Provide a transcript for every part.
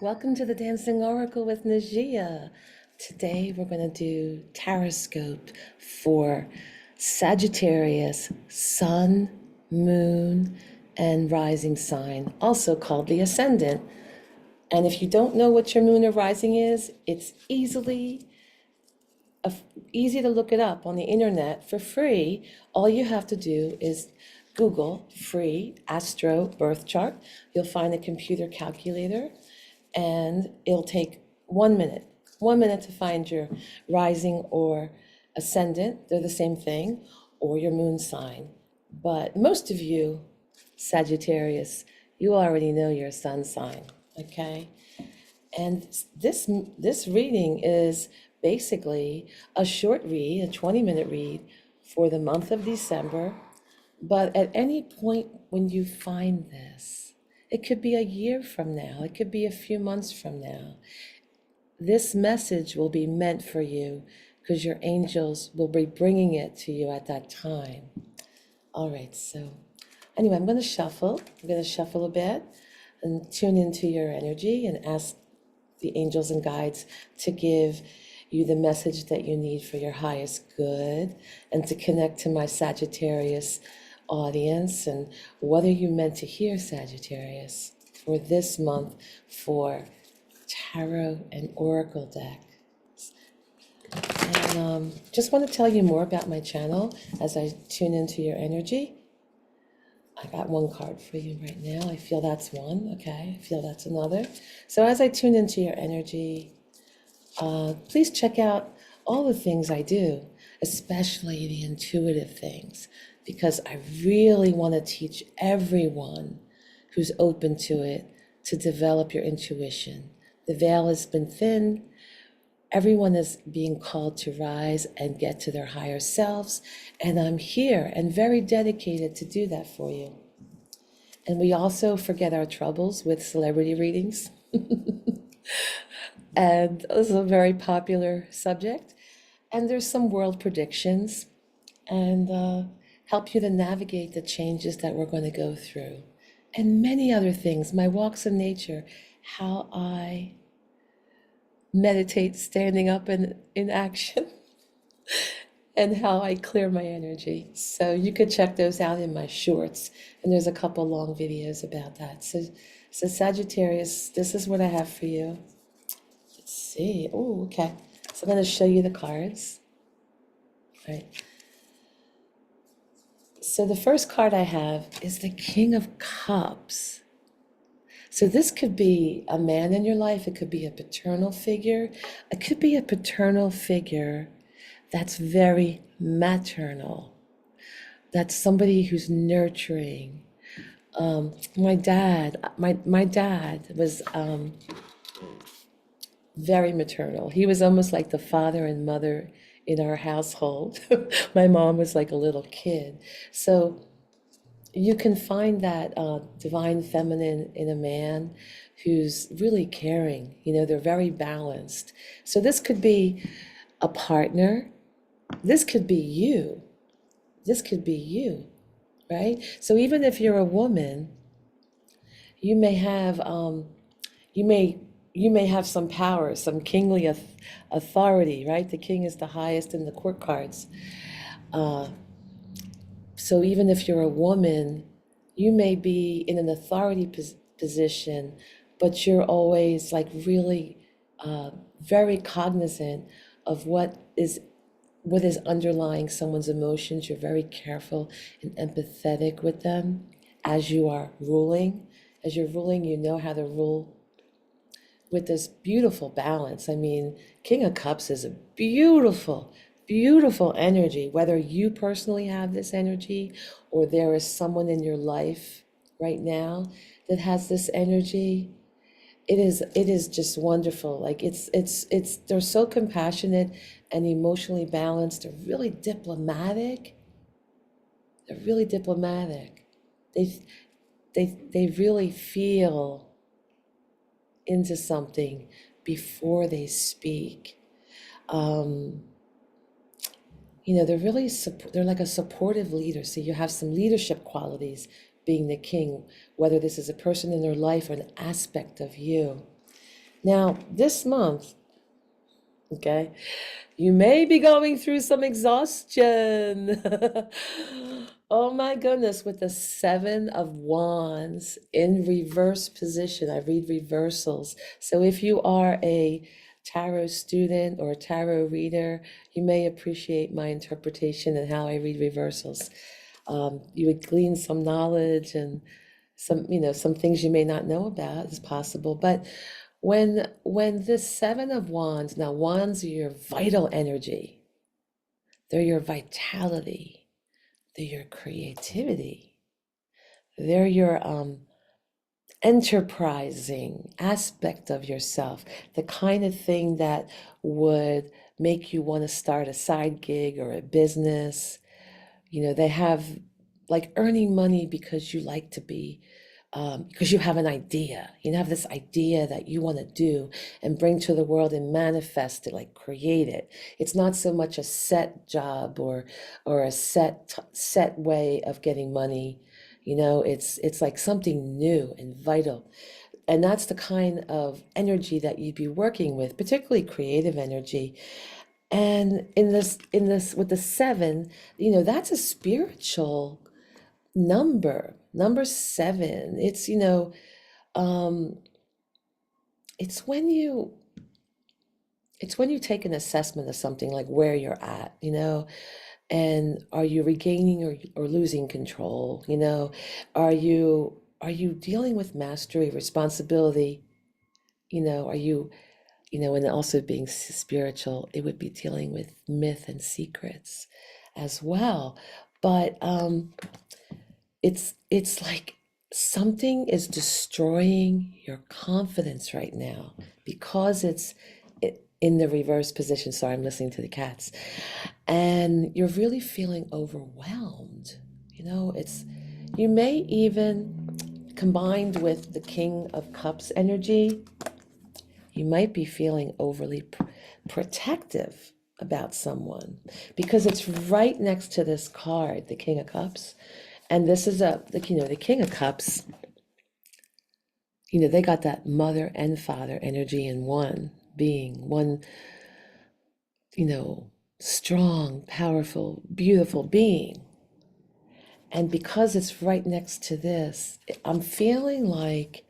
Welcome to the Dancing Oracle with Najia. Today we're going to do Tarotscope for Sagittarius, Sun, Moon, and Rising sign, also called the Ascendant. And if you don't know what your moon or rising is, it's easy to look it up on the internet for free. All you have to do is Google free astro birth chart. You'll find a computer calculator and it'll take 1 minute, 1 minute to find your rising or ascendant. They're the same thing, or your moon sign. But most of you, Sagittarius, you already know your sun sign, okay? And this reading is basically a short read, a 20-minute read for the month of December. But at any point when you find this, it could be a year from now, it could be a few months from now, this message will be meant for you because your angels will be bringing it to you at that time. All right, so anyway, I'm going to shuffle. I'm going to shuffle a bit and tune into your energy and ask the angels and guides to give you the message that you need for your highest good and to connect to my Sagittarius audience and what are you meant to hear, Sagittarius, for this month for tarot and oracle deck. And just want to tell you more about my channel as I tune into your energy. I got one card for you right now. I feel that's one. Okay, I feel that's another. So as I tune into your energy, please check out all the things I do, especially the intuitive things, because I really want to teach everyone who's open to it to develop your intuition. The veil has been thin. Everyone is being called to rise and get to their higher selves, and I'm here and very dedicated to do that for you. And we also forget our troubles with celebrity readings. And this is a very popular subject. And there's some world predictions and help you to navigate the changes that we're going to go through. And many other things, my walks in nature, how I meditate standing up in action, and how I clear my energy. So you could check those out in my shorts. And there's a couple long videos about that. So Sagittarius, this is what I have for you. Let's see. Oh, okay. So I'm going to show you the cards. All right. So the first card I have is the King of Cups. So this could be a man in your life. It could be a paternal figure. It could be a paternal figure that's very maternal. That's somebody who's nurturing. My dad was very maternal. He was almost like the father and mother in our household. My mom was like a little kid. So you can find that divine feminine in a man who's really caring. You know, they're very balanced. So this could be a partner. This could be you. This could be you, right? So even if you're a woman, you may have you may have some power, some kingly authority, right? The king is the highest in the court cards. So even if you're a woman, you may be in an authority position, but you're always like really very cognizant of what is underlying someone's emotions. You're very careful and empathetic with them as you are ruling. As you're ruling, you know how to rule with this beautiful balance. I mean, King of Cups is a beautiful, beautiful energy, whether you personally have this energy or there is someone in your life right now that has this energy. It is just wonderful. Like it's they're so compassionate and emotionally balanced. They're really diplomatic. They're really diplomatic. They really feel into something before they speak. You know, they're like a supportive leader. So you have some leadership qualities being the king, whether this is a person in their life or an aspect of you. Now, this month, okay, you may be going through some exhaustion. Oh my goodness, with the Seven of Wands in reverse position. I read reversals. So if you are a tarot student or a tarot reader, you may appreciate my interpretation and how I read reversals. You would glean some knowledge and some things you may not know about is possible. But when this Seven of Wands, now wands are your vital energy, they're your vitality, they're your creativity, they're your enterprising aspect of yourself, the kind of thing that would make you want to start a side gig or a business. They have like earning money because you like to be, because you have an idea. You have this idea that you want to do and bring to the world and manifest it, like create it. It's not so much a set job or a set way of getting money. It's like something new and vital. And that's the kind of energy that you'd be working with, particularly creative energy. And in this with the seven, that's a spiritual number seven. Um it's when you it's when you take an assessment of something, like where you're at, and are you regaining or losing control. Are you dealing with mastery, responsibility. Are you, and also being spiritual, it would be dealing with myth and secrets as well. But it's like something is destroying your confidence right now because in the reverse position. Sorry, I'm listening to the cats. And you're really feeling overwhelmed. You may even, combined with the King of Cups energy, you might be feeling overly protective about someone because it's right next to this card, the King of Cups. And this is the King of Cups, they got that mother and father energy in one being, one, strong, powerful, beautiful being. And because it's right next to this, I'm feeling like,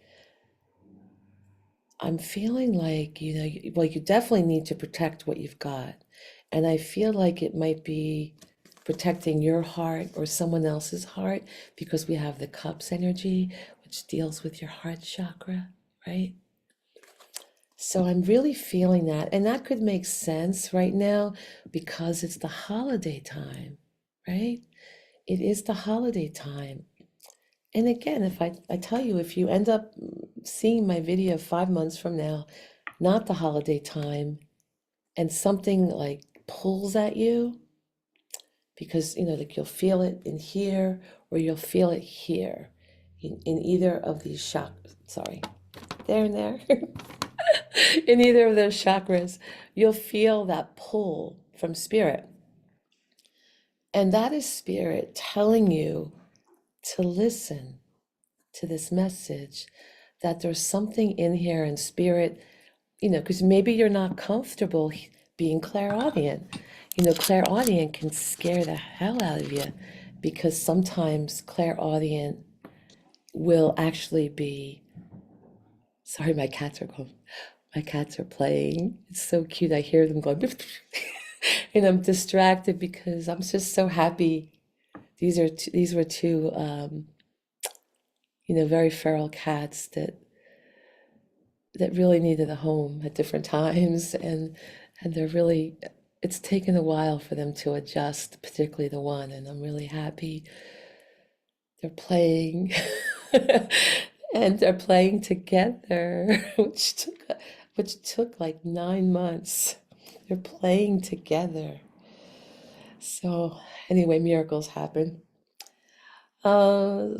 well, you definitely need to protect what you've got. And I feel like it might be protecting your heart or someone else's heart, because we have the cups energy, which deals with your heart chakra, right? So I'm really feeling that. And that could make sense right now because it's the holiday time, right? It is the holiday time. And again, if I tell you, if you end up seeing my video 5 months from now, not the holiday time, and something like pulls at you, because like you'll feel it in here or you'll feel it here, in either of these chakras. Sorry, there and there. In either of those chakras, you'll feel that pull from spirit. And that is spirit telling you to listen to this message, that there's something in here in spirit, because maybe you're not comfortable being clairaudient. Clairaudient can scare the hell out of you, because sometimes clairaudient will actually be, sorry, my cats are playing. It's so cute. I hear them going, and I'm distracted because I'm just so happy. These were two, very feral cats that really needed a home at different times, and they're really, it's taken a while for them to adjust, particularly the one, and I'm really happy they're playing. And they're playing together, which took like 9 months. They're playing together. So anyway, miracles happen. So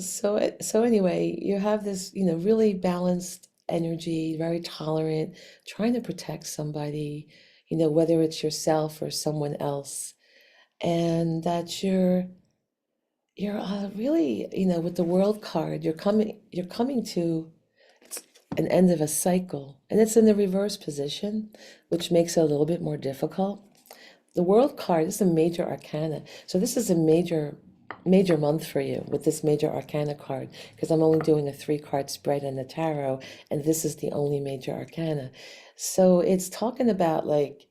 anyway, you have this, really balanced energy, very tolerant, trying to protect somebody, whether it's yourself or someone else. And that you're really, with the World card, you're coming to, an end of a cycle, and it's in the reverse position, which makes it a little bit more difficult. The World card is a major arcana, so this is a major month for you with this major arcana card, because I'm only doing a 3-card spread in the tarot, and this is the only major arcana. So it's talking about, like,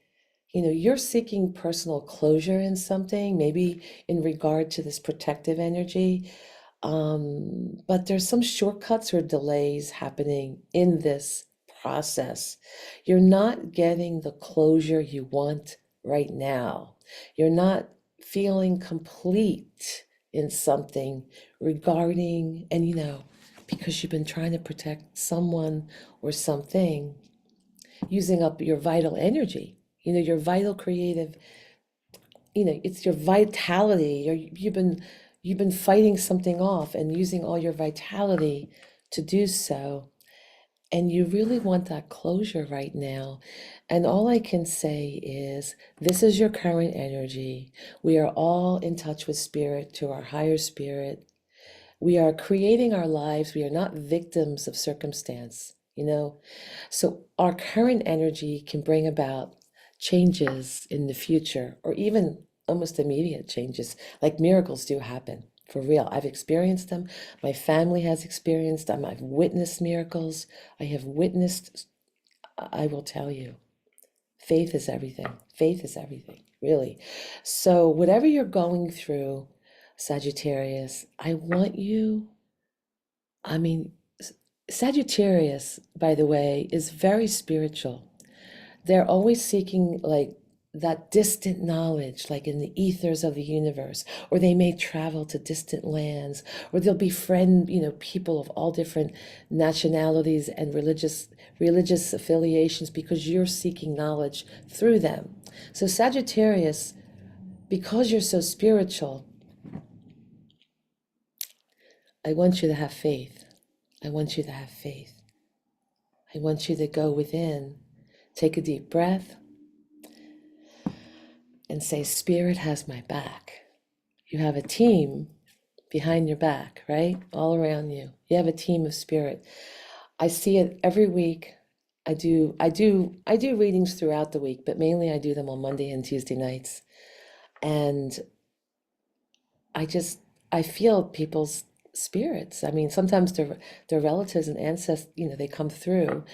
you're seeking personal closure in something, maybe in regard to this protective energy. But there's some shortcuts or delays happening in this process. You're not getting the closure you want right now. You're not feeling complete in something regarding, and because you've been trying to protect someone or something, using up your vital energy, your vital creative, it's your vitality. You've been fighting something off and using all your vitality to do so. And you really want that closure right now. And all I can say is, this is your current energy. We are all in touch with spirit, to our higher spirit. We are creating our lives. We are not victims of circumstance, So our current energy can bring about changes in the future, or even almost immediate changes. Like, miracles do happen for real. I've experienced them. My family has experienced them. I've witnessed miracles. I will tell you, faith is everything. Faith is everything, really. So whatever you're going through, Sagittarius, I mean, Sagittarius, by the way, is very spiritual. They're always seeking, like, that distant knowledge, like in the ethers of the universe, or they may travel to distant lands, or they'll befriend, people of all different nationalities and religious affiliations, because you're seeking knowledge through them. So Sagittarius, because you're so spiritual, I want you to have faith. I want you to have faith. I want you to go within, take a deep breath, and say, Spirit has my back. You have a team behind your back, right? All around you. You have a team of spirit. I see it every week. I do readings throughout the week, but mainly I do them on Monday and Tuesday nights. And I just I feel people's spirits. I mean, sometimes their relatives and ancestors, they come through,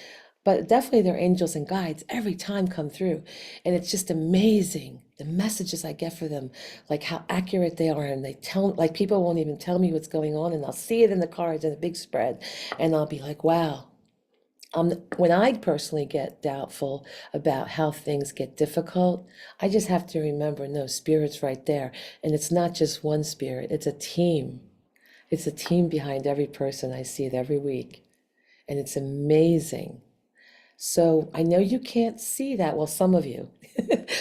but definitely their angels and guides every time come through. And it's just amazing the messages I get for them, like how accurate they are. And they tell, like, people won't even tell me what's going on, and I'll see it in the cards in a big spread, and I'll be like, wow. When I personally get doubtful about how things get difficult, I just have to remember, no, spirit's right there. And it's not just one spirit, it's a team. It's a team behind every person. I see it every week. And it's amazing. So I know you can't see that. Well, some of you,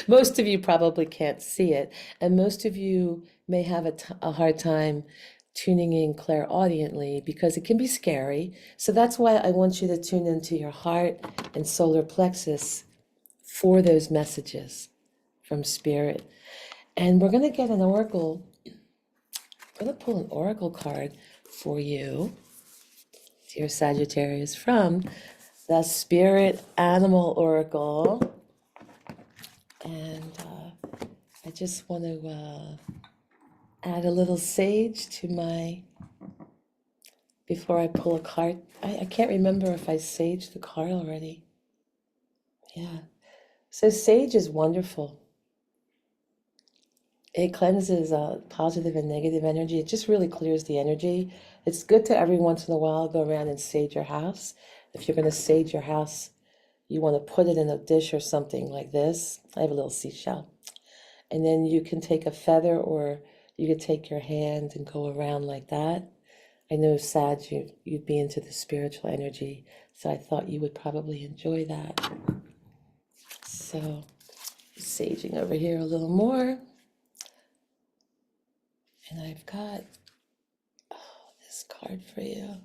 most of you probably can't see it. And most of you may have a hard time tuning in clairaudiently, because it can be scary. So that's why I want you to tune into your heart and solar plexus for those messages from spirit. And we're going to get an oracle. I'm going to pull an oracle card for you, dear Sagittarius, from the Spirit Animal Oracle. And I just want to add a little sage to before I pull a card. I can't remember if I saged the card already. Yeah. So sage is wonderful. It cleanses positive and negative energy. It just really clears the energy. It's good to every once in a while go around and sage your house. If you're going to sage your house, you want to put it in a dish or something like this. I have a little seashell. And then you can take a feather, or you could take your hand and go around like that. I know, Sag, you'd be into the spiritual energy, so I thought you would probably enjoy that. So, saging over here a little more. And I've got this card for you.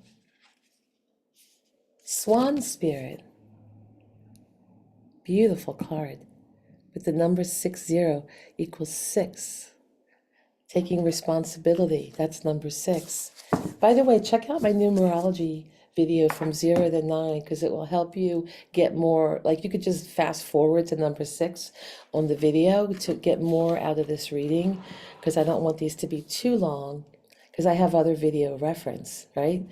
Swan Spirit. Beautiful card. With the number 60 equals 6. Taking responsibility, that's number 6. By the way, check out my numerology video from 0 to 9 because it will help you get more. Like you could just fast forward to number 6 on the video to get more out of this reading, because I don't want these to be too long because I have other video reference, right?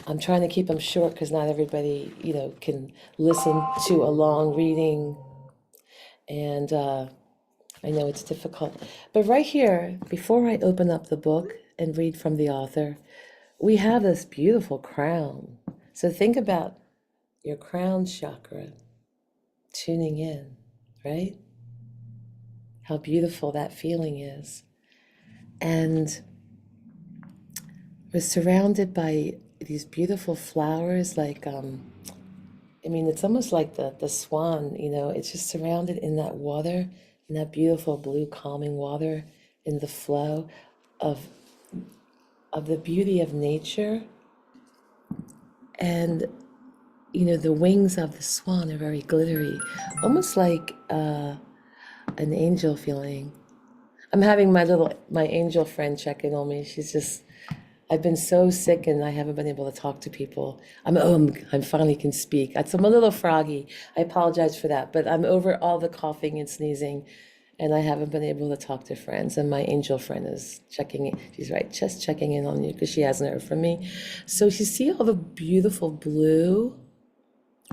I'm trying to keep them short because not everybody, can listen to a long reading, and I know it's difficult. But right here, before I open up the book and read from the author, we have this beautiful crown. So think about your crown chakra tuning in, right? How beautiful that feeling is. And we're surrounded by these beautiful flowers, like, it's almost like the swan, it's just surrounded in that water, in that beautiful blue calming water, in the flow of the beauty of nature. And the wings of the swan are very glittery, almost like an angel feeling. I'm having my angel friend check in on me. I've been so sick and I haven't been able to talk to people. I'm finally can speak. I'm a little froggy. I apologize for that, but I'm over all the coughing and sneezing, and I haven't been able to talk to friends. And my angel friend is checking in. She's right, just checking in on you because she hasn't heard from me. So you see all the beautiful blue.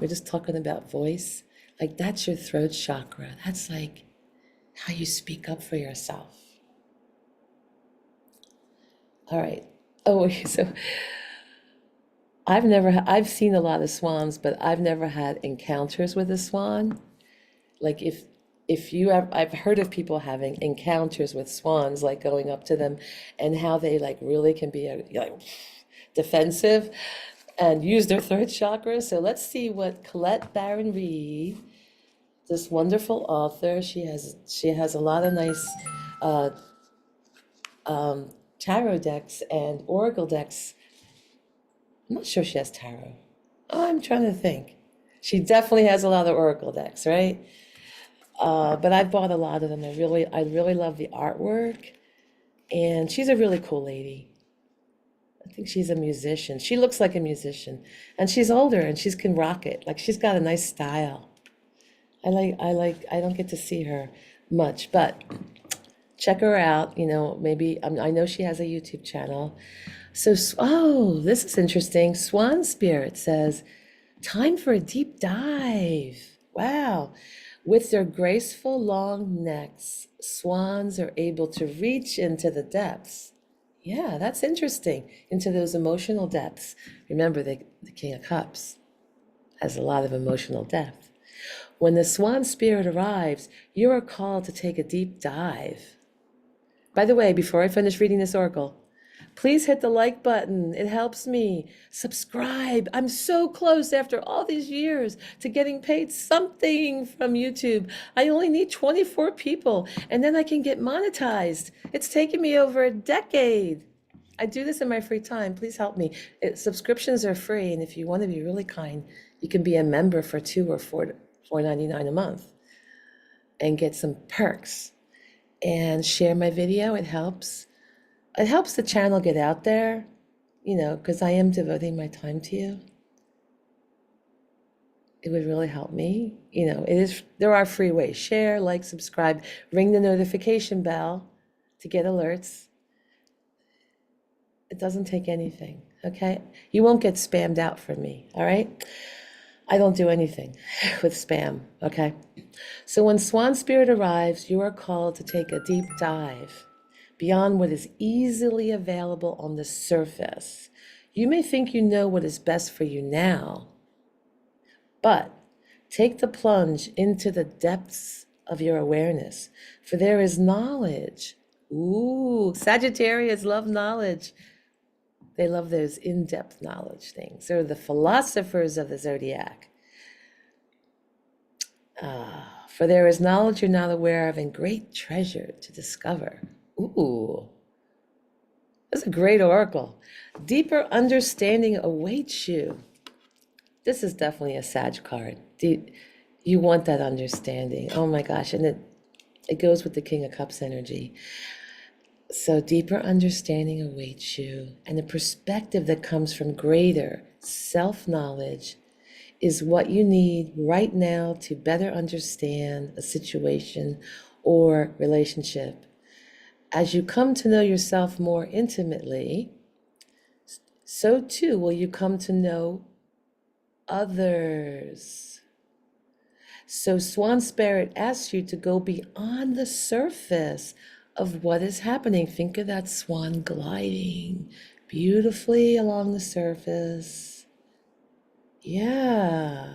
We're just talking about voice. Like that's your throat chakra. That's like how you speak up for yourself. All right. Oh, so I've seen a lot of swans, but I've never had encounters with a swan. Like I've heard of people having encounters with swans, like going up to them and how they like really can be like defensive and use their third chakra. So let's see what Colette Baron Reed, this wonderful author, she has a lot of nice tarot decks and oracle decks. I'm not sure she has tarot. Oh, I'm trying to think. She definitely has a lot of oracle decks, right? But I bought a lot of them. I really love the artwork, and she's a really cool lady. I think she's a musician. She looks like a musician, and she's older, and she can rock it. Like she's got a nice style. I don't get to see her much, but check her out. Maybe I know she has a YouTube channel. So, this is interesting. Swan Spirit says, time for a deep dive. Wow. With their graceful long necks, swans are able to reach into the depths. Yeah, that's interesting. Into those emotional depths. Remember, the King of Cups has a lot of emotional depth. When the swan spirit arrives, you are called to take a deep dive. By the way, before I finish reading this oracle, please hit the like button. It helps me. Subscribe. I'm so close after all these years to getting paid something from YouTube. I only need 24 people, and then I can get monetized. It's taken me over a decade. I do this in my free time. Please help me. Subscriptions are free, and if you want to be really kind, you can be a member for $2 or $4.99 a month and get some perks. And share my video. It helps the channel get out there, because I am devoting my time to you. It would really help me. There are free ways. Share, like, subscribe, ring the notification bell to get alerts. It doesn't take anything, okay? You won't get spammed out from me, all right? I don't do anything with spam, okay? So when Swan Spirit arrives, you are called to take a deep dive beyond what is easily available on the surface. You may think you know what is best for you now, but take the plunge into the depths of your awareness, for there is knowledge. Ooh, Sagittarius love knowledge. They love those in-depth knowledge things. They're the philosophers of the zodiac. For there is knowledge you're not aware of and great treasure to discover. Ooh, that's a great oracle. Deeper understanding awaits you. This is definitely a Sag card. You want that understanding. Oh my gosh, and it goes with the King of Cups energy. So deeper understanding awaits you, and the perspective that comes from greater self-knowledge is what you need right now to better understand a situation or relationship. As you come to know yourself more intimately, so too will you come to know others. So Swan Spirit asks you to go beyond the surface of what is happening. Think of that swan gliding beautifully along the surface. Yeah.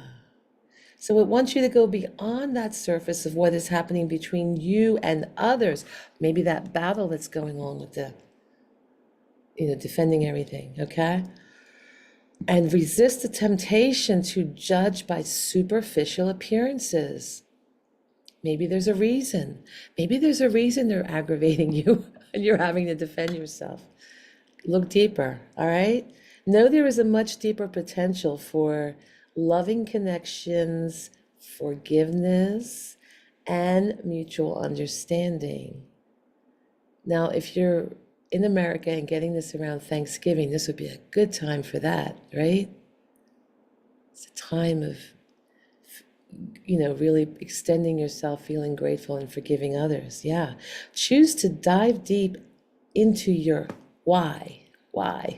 So it wants you to go beyond that surface of what is happening between you and others. Maybe that battle that's going on with the, defending everything, okay? And resist the temptation to judge by superficial appearances. Maybe there's a reason. Maybe there's a reason they're aggravating you and you're having to defend yourself. Look deeper, all right? Know there is a much deeper potential for loving connections, forgiveness, and mutual understanding. Now, if you're in America and getting this around Thanksgiving, this would be a good time for that, right? It's a time of, really extending yourself, feeling grateful, and forgiving others. Yeah. Choose to dive deep into your why,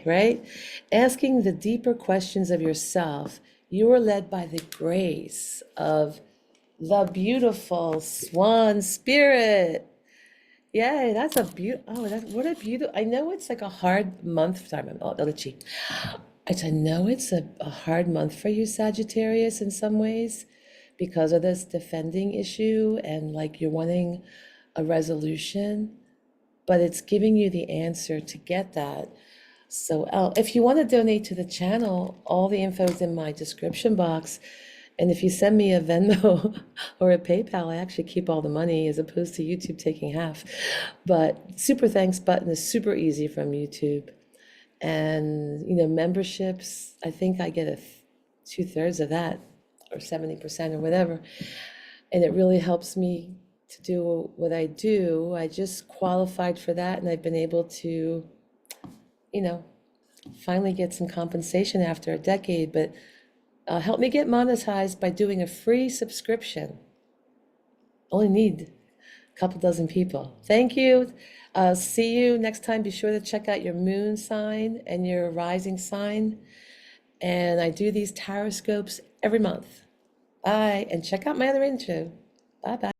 right? Asking the deeper questions of yourself, you are led by the grace of the beautiful swan spirit. Yay, that's a what a beautiful, I know it's like a hard month, sorry, my other cheek. I know it's a hard month for you, Sagittarius, in some ways, because of this defending issue and like you're wanting a resolution, but it's giving you the answer to get that. So, if you want to donate to the channel, all the info is in my description box. And if you send me a Venmo or a PayPal, I actually keep all the money as opposed to YouTube taking half. But super thanks button is super easy from YouTube. And, memberships, I think I get 2/3 of that or 70% or whatever. And it really helps me to do what I do. I just qualified for that and I've been able to, you know, finally get some compensation after a decade, but help me get monetized by doing a free subscription. Only need a couple dozen people. Thank you. See you next time. Be sure to check out your moon sign and your rising sign. And I do these Tarotscopes every month. Bye. And check out my other intro. Bye bye.